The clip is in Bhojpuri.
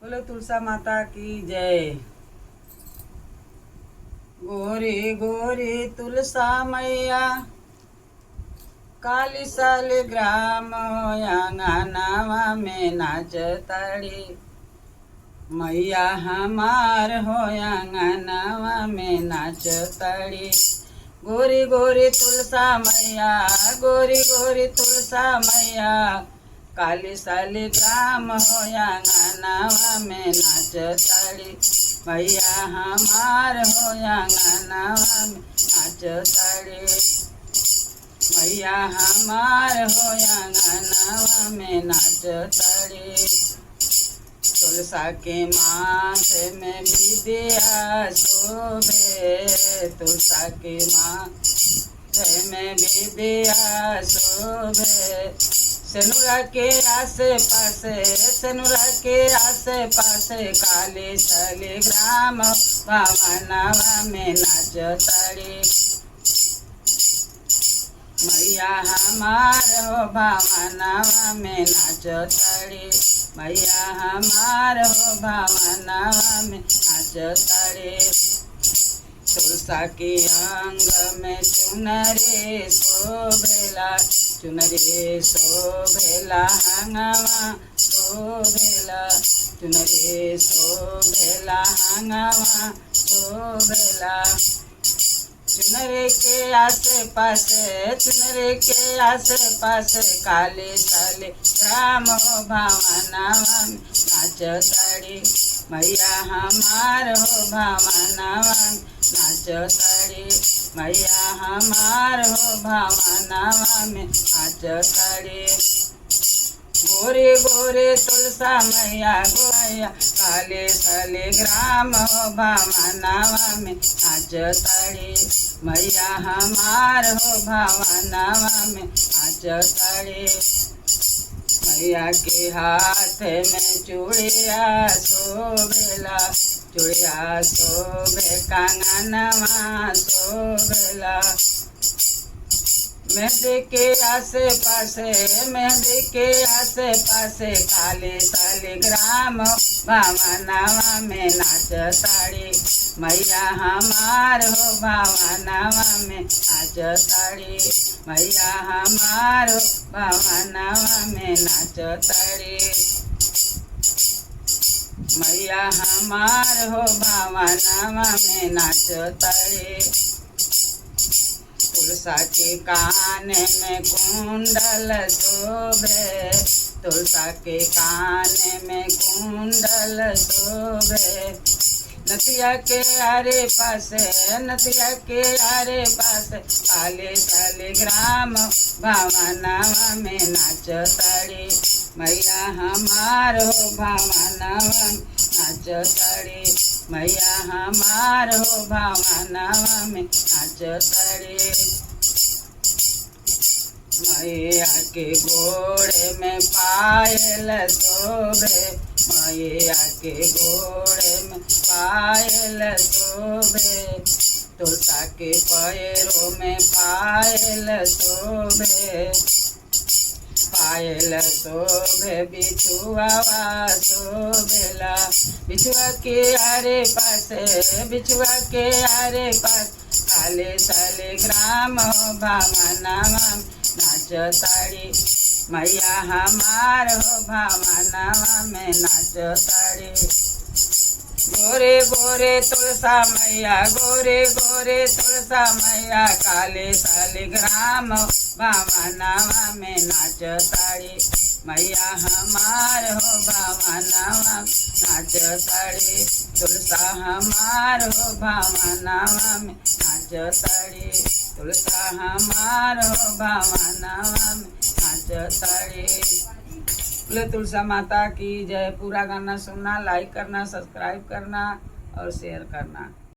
बोलो तुलसा माता की जय। गोरी गोरी तुलसा मैया काली शालिग्राम आंगनवा में नाचताड़ी। मैया हमार हो आंगनवा में नाचताड़ी। गोरी गोरी तुलसा मैया, गोरी गोरी तुलसा मैया काली शालिग्राम हो आंगनवा में नाचताड़ी। मैया हमार हो आंगनवा में नाचताड़ी। मैया हमार हो आंगनवा में नाचताड़ी। तुलसा के माथे में विद्या शोभे, तुलसा के माथे में विद्या शोभे। सेनुरा के आसे पासे, सेनुरा के आसे पासे काली शालिग्राम भवनवा में नाचताड़ी। मैया हमार हो भवनवा में नाचताड़ी। मैया हमार हो भवनवा में नाचताड़ी। तुलसा के अंग में चुनरी शोभेला, चुनरी शोभेला हंगवा शोभेला, चुनरी शोभेला हंगवा शोभेला। चुनरी के आसे पासे, चुनरी के आसे पासे काली शालिग्राम हो भवनवा में नाचताड़ी। मैया हमार हो भवनवा में नाचताड़ी। मैया हमार हो भवनवा में नाचताड़ी। गोरे गोरे तुलसा मैया गोया काली शालिग्राम हो भवनवा में नाचताड़ी। मैया हमार हो भवनवा में नाचताड़ी। मैया के हाथ में चूड़िया शोभेला, चूड़िया शोभे कंगनवा शोभेला। मेहंदी के आसे पासे, मेहंदी के आसे पासे काली शालिग्राम भवनवा में नाचताड़ी। मैया हमार हो भवनवा में नाचताड़ी। मैया हमार हो भवनवा में नाचताड़ी। मैया हमार हो भवनवा में नाचताड़ी। तुलसा के कान में कुंडल शोभे, तुलसा के कान में कुंडल शोभे। नथिया के आरे पासे, नथिया के आरे पासे काली शालिग्राम भवनवा में नाचताड़ी। मैया हमार हो भवनवा में नाचताड़ी। मैया हमार हो भवनवा में नाचताड़ी। मैया के गोड़े में पायल शोभे, मैया के गोड़े में पायल शोभे। तुलसा के पैरों में पायल शोभे, पायल शोभे बिछुआ शोभेला। बिछुआ के आरे पासे, बिछुआ के आरे पास काली शालिग्राम भवनवा में नाचताड़ी। मैया हमार हो भवनवा में नाचताड़ी। गोरे गोरे तुलसा मैया, गोरे गोरे तुलसा मैया काली शालिग्राम भवनवा में नाचताड़ी। मैया हमार हो भवनवा में नाचताड़ी। तुलसा हमार हो भवनवा में नाचताड़ी। तुलसा हमार हो भवनवा में नाचताड़ी। बोले तुलसा माता की जय। पूरा गाना सुनना, लाइक करना, सब्सक्राइब करना और शेयर करना।